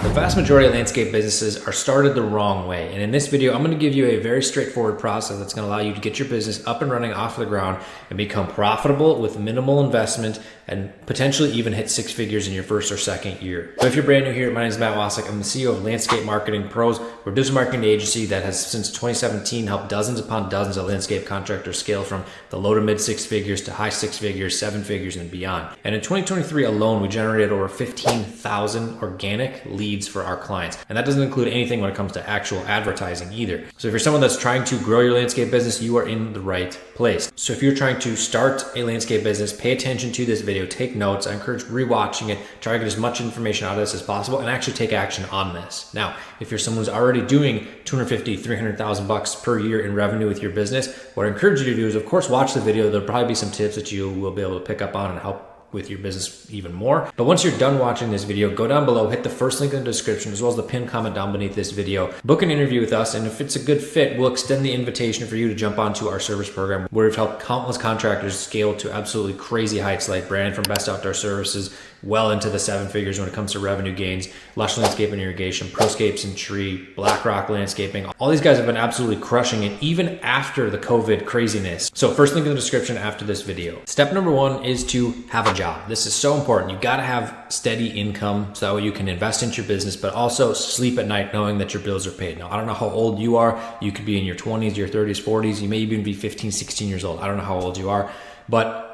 The vast majority of landscape businesses are started the wrong way. And in this video, I'm going to give you a very straightforward process that's going to allow you to get your business up and running off the ground and become profitable with minimal investment and potentially even hit six figures in your first or second year. So if you're brand new here, my name is Matt Wacek. I'm the CEO of Landscape Marketing Pros. We're a digital marketing agency that has since 2017 helped dozens upon dozens of landscape contractors scale from the low to mid six figures to high six figures, seven figures and beyond. And in 2023 alone, we generated over 15,000 organic leads for our clients. And that doesn't include anything when it comes to actual advertising either. So if you're someone that's trying to grow your landscape business, you are in the right place. So if you're trying to start a landscape business, pay attention to this video, take notes. I encourage rewatching it, try to get as much information out of this as possible and actually take action on this. Now, if you're someone who's already doing 250, 300,000 bucks per year in revenue with your business, what I encourage you to do is of course, watch the video. There'll probably be some tips that you will be able to pick up on and help with your business even more. But once you're done watching this video, go down below, hit the first link in the description, as well as the pinned comment down beneath this video. Book an interview with us, and if it's a good fit, we'll extend the invitation for you to jump onto our service program, where we've helped countless contractors scale to absolutely crazy heights, like brand from Best Outdoor Services, well into the seven figures when it comes to revenue gains, Lush Landscape and Irrigation, Proscapes and Tree, BlackRock Landscaping. All these guys have been absolutely crushing it, even after the COVID craziness. So first link in the description after this video. Step number one is to have a job. This is so important. You got to have steady income so that way you can invest into your business, but also sleep at night knowing that your bills are paid. Now, I don't know how old you are. You could be in your 20s, your 30s, 40s. You may even be 15, 16 years old. I don't know how old you are, but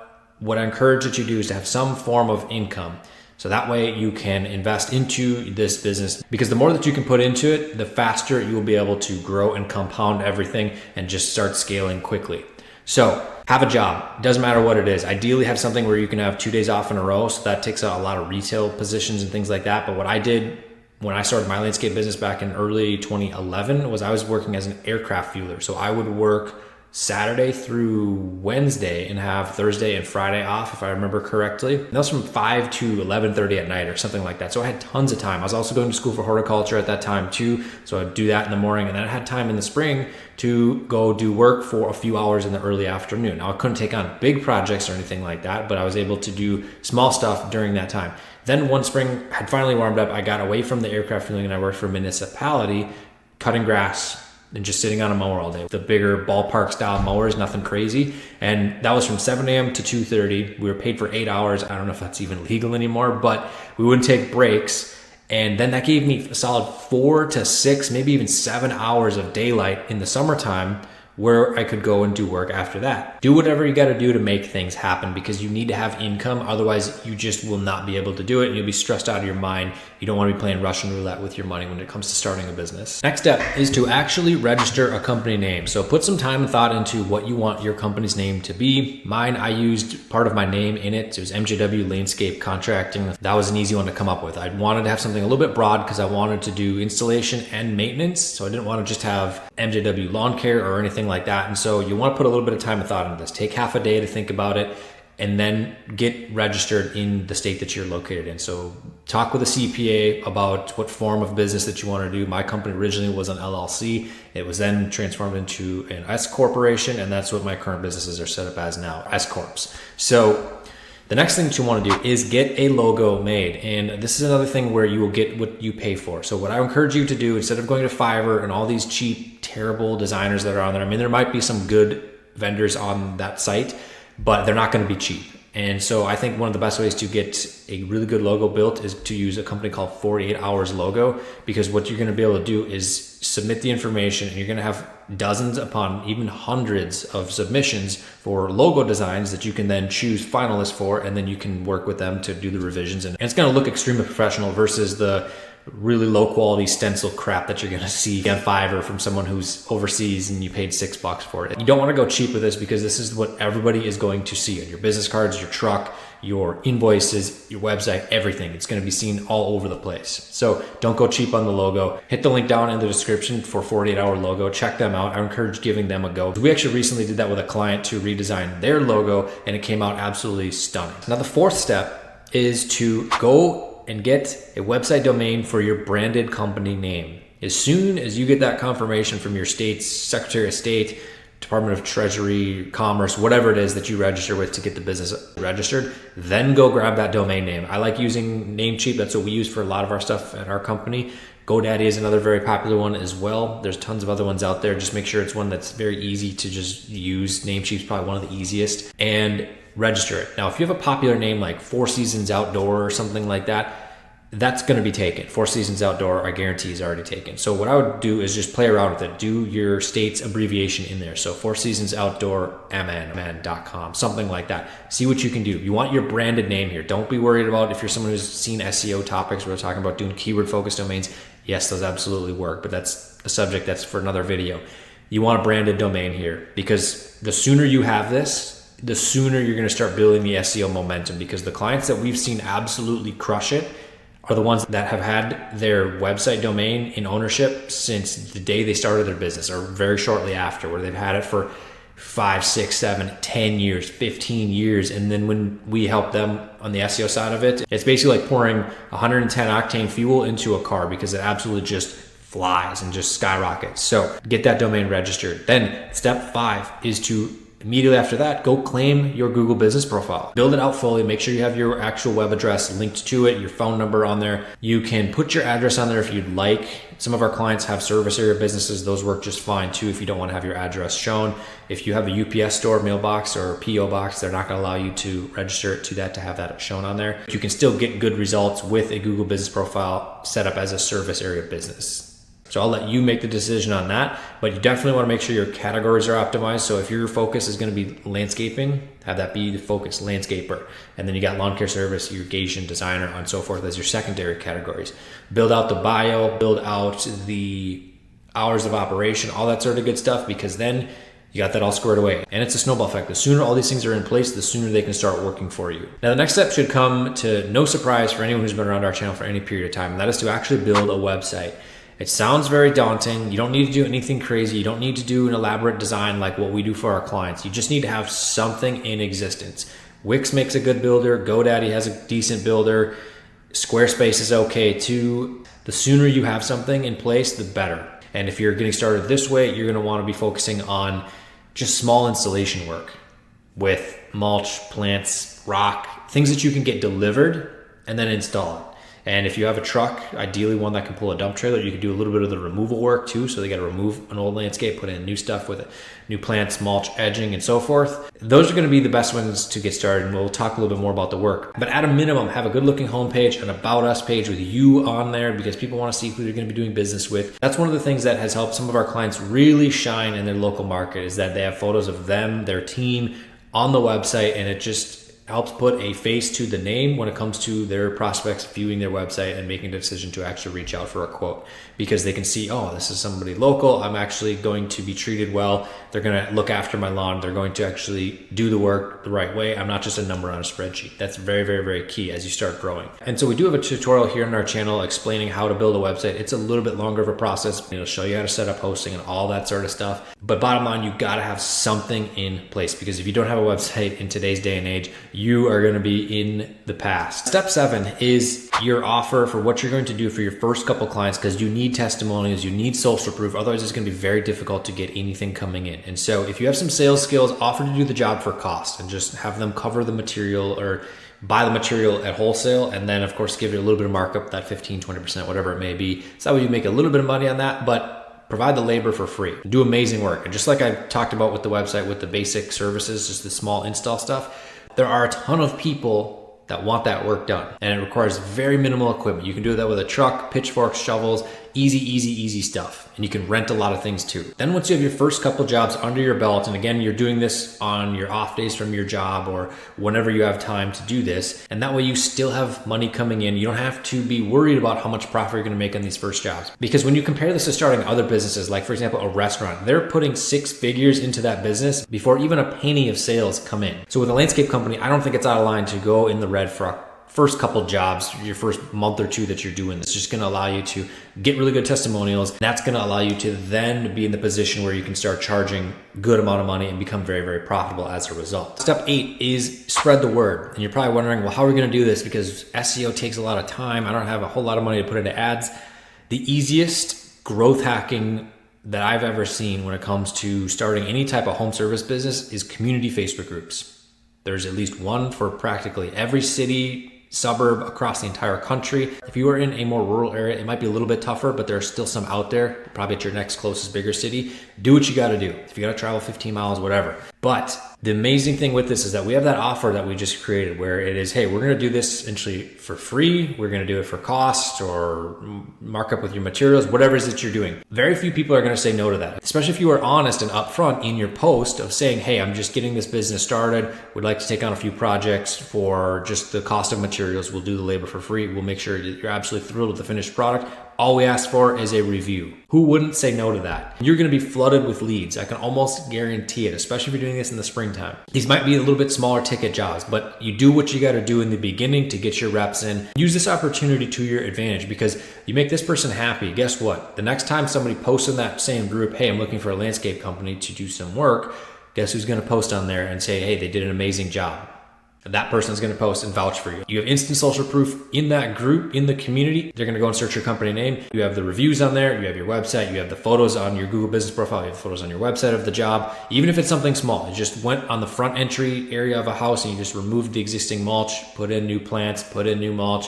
what I encourage that you do is to have some form of income. So that way you can invest into this business, because the more that you can put into it, the faster you will be able to grow and compound everything and just start scaling quickly. So have a job. Doesn't matter what it is. Ideally have something where you can have 2 days off in a row. So that takes out a lot of retail positions and things like that. But what I did when I started my landscape business back in early 2011 was I was working as an aircraft fueler. So I would work Saturday through Wednesday and have Thursday and Friday off, if I remember correctly. And that was from 5 to 11:30 at night or something like that. So I had tons of time. I was also going to school for horticulture at that time too. So I'd do that in the morning, and then I had time in the spring to go do work for a few hours in the early afternoon. Now I couldn't take on big projects or anything like that, but I was able to do small stuff during that time. Then one spring had finally warmed up. I got away from the aircraft fueling and I worked for a municipality cutting grass and just sitting on a mower all day. The bigger ballpark style mowers, nothing crazy. And that was from 7 a.m. to 2:30. We were paid for 8 hours. I don't know if that's even legal anymore, but we wouldn't take breaks. And then that gave me a solid 4 to 6, maybe even 7 hours of daylight in the summertime, where I could go and do work after that. Do whatever you got to do to make things happen, because you need to have income. Otherwise, you just will not be able to do it. And you'll be stressed out of your mind. You don't want to be playing Russian roulette with your money when it comes to starting a business. Next step is to actually register a company name. So put some time and thought into what you want your company's name to be. Mine, I used part of my name in it. It was MJW Landscape Contracting. That was an easy one to come up with. I wanted to have something a little bit broad because I wanted to do installation and maintenance. So I didn't want to just have MJW Lawn Care or anything like that. And so you want to put a little bit of time and thought into this. Take half a day to think about it and then get registered in the state that you're located in. So talk with a CPA about what form of business that you want to do. My company originally was an LLC. It was then transformed into an S corporation, and that's what my current businesses are set up as now, S corps. So the next thing that you want to do is get a logo made. And this is another thing where you will get what you pay for. So what I encourage you to do, instead of going to Fiverr and all these cheap, terrible designers that are on there, I mean, there might be some good vendors on that site, but they're not going to be cheap. And so I think one of the best ways to get a really good logo built is to use a company called 48 Hours Logo, because what you're going to be able to do is submit the information, and you're going to have dozens upon even hundreds of submissions for logo designs that you can then choose finalists for, and then you can work with them to do the revisions. And it's going to look extremely professional versus the really low quality stencil crap that you're going to see on Fiverr from someone who's overseas and you paid $6 for it. You don't want to go cheap with this, because this is what everybody is going to see on your business cards, your truck, your invoices, your website, everything. It's going to be seen all over the place. So don't go cheap on the logo. Hit the link down in the description for 48 Hour Logo. Check them out. I encourage giving them a go. We actually recently did that with a client to redesign their logo, and it came out absolutely stunning. Now the fourth step is to go and get a website domain for your branded company name. As soon as you get that confirmation from your state's Secretary of State, Department of Treasury, Commerce, whatever it is that you register with to get the business registered, then go grab that domain name. I like using Namecheap. That's what we use for a lot of our stuff at our company. GoDaddy is another very popular one as well. There's tons of other ones out there. Just make sure it's one that's very easy to just use. Namecheap's probably one of the easiest, and register it. Now, if you have a popular name like Four Seasons Outdoor or something like that, that's going to be taken. Four Seasons Outdoor, I guarantee, is already taken. So what I would do is just play around with it. Do your state's abbreviation in there. So Four Seasons Outdoor, mn.com, something like that. See what you can do. You want your branded name here. Don't be worried about if you're someone who's seen SEO topics. We're talking about doing keyword focused domains. Yes, those absolutely work, but that's a subject that's for another video. You want a branded domain here, because the sooner you have this, the sooner you're going to start building the SEO momentum, because the clients that we've seen absolutely crush it are the ones that have had their website domain in ownership since the day they started their business, or very shortly after, where they've had it for 5, 6, 7, 10 years, 15 years. And then when we help them on the SEO side of it, it's basically like pouring 110 octane fuel into a car, because it absolutely just flies and just skyrockets. So get that domain registered. Then step 5 is to immediately after that, go claim your Google business profile. Build it out fully. Make sure you have your actual web address linked to it, your phone number on there. You can put your address on there if you'd like. Some of our clients have service area businesses. Those work just fine too if you don't want to have your address shown. If you have a UPS store, mailbox, or PO box, they're not going to allow you to register it to that to have that shown on there. You can still get good results with a Google business profile set up as a service area business. So I'll let you make the decision on that, but you definitely want to make sure your categories are optimized. So if your focus is going to be landscaping, have that be the focus, landscaper. And then you got lawn care service, irrigation, designer, and so forth as your secondary categories. Build out the bio, build out the hours of operation, all that sort of good stuff, because then you got that all squared away. And it's a snowball effect. The sooner all these things are in place, the sooner they can start working for you. Now, the next step should come to no surprise for anyone who's been around our channel for any period of time, and that is to actually build a website. It sounds very daunting. You don't need to do anything crazy. You don't need to do an elaborate design like what we do for our clients. You just need to have something in existence. Wix makes a good builder. GoDaddy has a decent builder. Squarespace is okay too. The sooner you have something in place, the better. And if you're getting started this way, you're going to want to be focusing on just small installation work with mulch, plants, rock, things that you can get delivered and then install it. And if you have a truck, ideally one that can pull a dump trailer, you can do a little bit of the removal work too. So they got to remove an old landscape, put in new stuff with it, new plants, mulch, edging, and so forth. Those are going to be the best ones to get started. And we'll talk a little bit more about the work. But at a minimum, have a good looking homepage, an about us page with you on there, because people want to see who they're going to be doing business with. That's one of the things that has helped some of our clients really shine in their local market, is that they have photos of them, their team on the website, and it just helps put a face to the name when it comes to their prospects viewing their website and making a decision to actually reach out for a quote, because they can see, oh, this is somebody local. I'm actually going to be treated well. They're going to look after my lawn. They're going to actually do the work the right way. I'm not just a number on a spreadsheet. That's very, very, very key as you start growing. And so we do have a tutorial here on our channel explaining how to build a website. It's a little bit longer of a process. It'll show you how to set up hosting and all that sort of stuff. But bottom line, you got to have something in place, because if you don't have a website in today's day and age, you are going to be in the past. Step 7 is your offer for what you're going to do for your first couple clients, because you need testimonials, you need social proof. Otherwise, it's going to be very difficult to get anything coming in. And so if you have some sales skills, offer to do the job for cost and just have them cover the material or buy the material at wholesale. And then of course, give it a little bit of markup, that 15, 20%, whatever it may be. So that way you make a little bit of money on that, but provide the labor for free. Do amazing work. And just like I talked about with the website, with the basic services, just the small install stuff, there are a ton of people that want that work done, and it requires very minimal equipment. You can do that with a truck, pitchforks, shovels, easy stuff. And you can rent a lot of things too. Then once you have your first couple jobs under your belt, and again, you're doing this on your off days from your job or whenever you have time to do this, and that way you still have money coming in. You don't have to be worried about how much profit you're gonna make on these first jobs. Because when you compare this to starting other businesses, like for example, a restaurant, they're putting 6 figures into that business before even a penny of sales come in. So with a landscape company, I don't think it's out of line to go in the red for a first couple jobs, your first month or two that you're doing. It's just going to allow you to get really good testimonials. That's going to allow you to then be in the position where you can start charging good amount of money and become very, very profitable as a result. Step 8 is spread the word. And you're probably wondering, well, how are we going to do this? Because SEO takes a lot of time. I don't have a whole lot of money to put into ads. The easiest growth hacking that I've ever seen when it comes to starting any type of home service business is community Facebook groups. There's at least one for practically every city, suburb across the entire country. If you are in a more rural area, it might be a little bit tougher, but there are still some out there, probably at your next closest bigger city. Do what you got to do. If you got to travel 15 miles, whatever. But the amazing thing with this is that we have that offer that we just created where it is, hey, we're going to do this essentially for free. We're going to do it for cost or markup with your materials, whatever it is that you're doing. Very few people are going to say no to that, especially if you are honest and upfront in your post of saying, hey, I'm just getting this business started. We'd like to take on a few projects for just the cost of materials. We'll do the labor for free. We'll make sure that you're absolutely thrilled with the finished product. All we ask for is a review. Who wouldn't say no to that? You're going to be flooded with leads. I can almost guarantee it, especially if you're doing this in the springtime. These might be a little bit smaller ticket jobs, but you do what you got to do in the beginning to get your reps in. Use this opportunity to your advantage because you make this person happy. Guess what? The next time somebody posts in that same group, hey, I'm looking for a landscape company to do some work, guess who's going to post on there and say, hey, they did an amazing job. That person is going to post and vouch for you. You have instant social proof in that group, in the community. They're going to go and search your company name. You have the reviews on there. You have your website. You have the photos on your Google business profile. You have the photos on your website of the job. Even if it's something small, you just went on the front entry area of a house and you just removed the existing mulch, put in new plants, put in new mulch,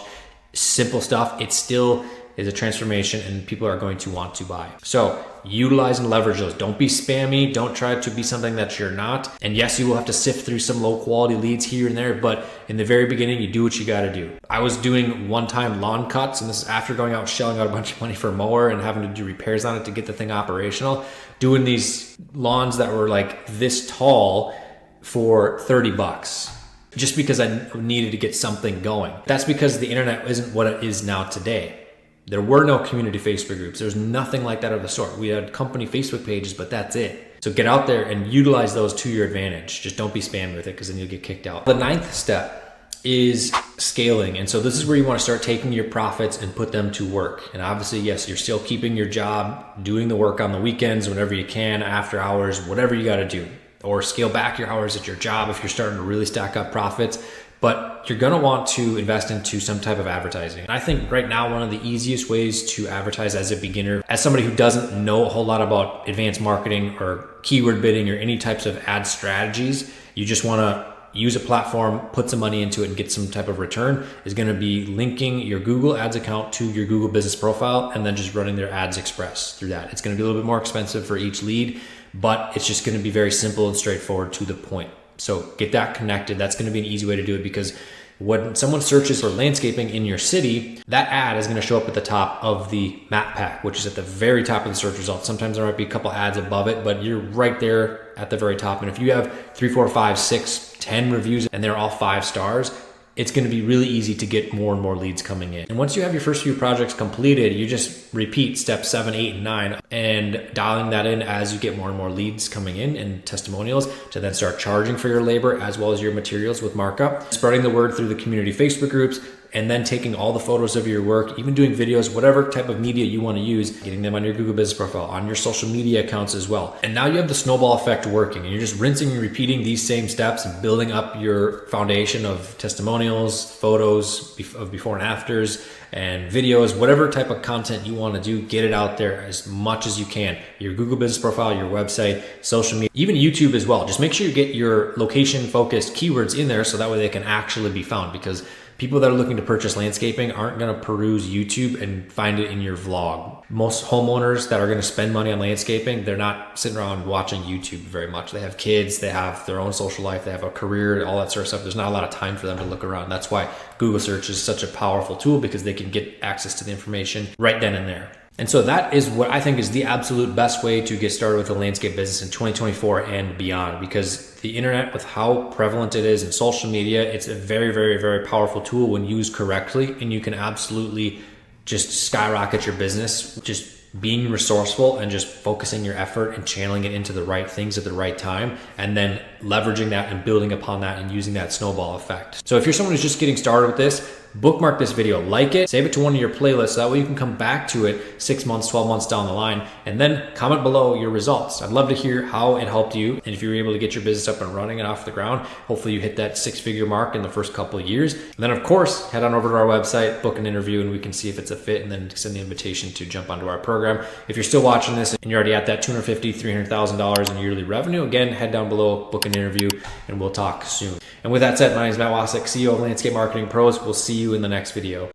simple stuff. It still is a transformation and people are going to want to buy. So utilize and leverage those. Don't be spammy. Don't try to be something that you're not. And yes, you will have to sift through some low quality leads here and there, but in the very beginning, you do what you got to do. I was doing one-time lawn cuts, and this is after going out shelling out a bunch of money for a mower and having to do repairs on it to get the thing operational, doing these lawns that were like this tall for $30. Just because I needed to get something going. That's because the internet isn't what it is now today. There were no community Facebook groups. There's nothing like that of the sort. We had company Facebook pages, but that's it. So get out there and utilize those to your advantage. Just don't be spammy with it because then you'll get kicked out. The 9th step is scaling. And so this is where you want to start taking your profits and put them to work. And obviously, yes, you're still keeping your job, doing the work on the weekends, whenever you can, after hours, whatever you got to do. Or scale back your hours at your job if you're starting to really stack up profits. But you're going to want to invest into some type of advertising. I think right now, one of the easiest ways to advertise as a beginner, as somebody who doesn't know a whole lot about advanced marketing or keyword bidding or any types of ad strategies, you just want to use a platform, put some money into it and get some type of return, is going to be linking your Google Ads account to your Google business profile and then just running their ads express through that. It's going to be a little bit more expensive for each lead, but it's just going to be very simple and straightforward to the point. So get that connected. That's going to be an easy way to do it because when someone searches for landscaping in your city, that ad is going to show up at the top of the map pack, which is at the very top of the search results. Sometimes there might be a couple ads above it, but you're right there at the very top. And if you have 3, 4, 5, 6, 10 reviews and they're all 5 stars, it's going to be really easy to get more and more leads coming in. And once you have your first few projects completed, you just repeat steps 7, 8, and 9 and dialing that in as you get more and more leads coming in and testimonials to then start charging for your labor as well as your materials with markup, spreading the word through the community Facebook groups, and then taking all the photos of your work, even doing videos, whatever type of media you want to use, getting them on your Google business profile, on your social media accounts as well. And now you have the snowball effect working and you're just rinsing and repeating these same steps and building up your foundation of testimonials, photos of before and afters, and videos, whatever type of content you want to do, get it out there as much as you can. Your Google business profile, your website, social media, even YouTube as well. Just make sure you get your location focused keywords in there so that way they can actually be found, because people that are looking to purchase landscaping aren't going to peruse YouTube and find it in your vlog. Most homeowners that are going to spend money on landscaping, they're not sitting around watching YouTube very much. They have kids, they have their own social life, they have a career, all that sort of stuff. There's not a lot of time for them to look around. That's why Google search is such a powerful tool, because they can get access to the information right then and there. And so that is what I think is the absolute best way to get started with a landscape business in 2024 and beyond, because the internet, with how prevalent it is in social media, it's a very, very, very powerful tool when used correctly, and you can absolutely just skyrocket your business, just being resourceful and just focusing your effort and channeling it into the right things at the right time, and then leveraging that and building upon that and using that snowball effect. So if you're someone who's just getting started with this, bookmark this video, like it, save it to one of your playlists. So that way you can come back to it 6 months, 12 months down the line, and then comment below your results. I'd love to hear how it helped you. And if you were able to get your business up and running and off the ground, hopefully you hit that 6-figure mark in the first couple of years. And then of course, head on over to our website, book an interview, and we can see if it's a fit, and then send the invitation to jump onto our program. If you're still watching this and you're already at that $250,000, $300,000 in yearly revenue, again, head down below, book an interview, and we'll talk soon. And with that said, my name is Matt Wacek, CEO of Landscape Marketing Pros. We'll see you in the next video.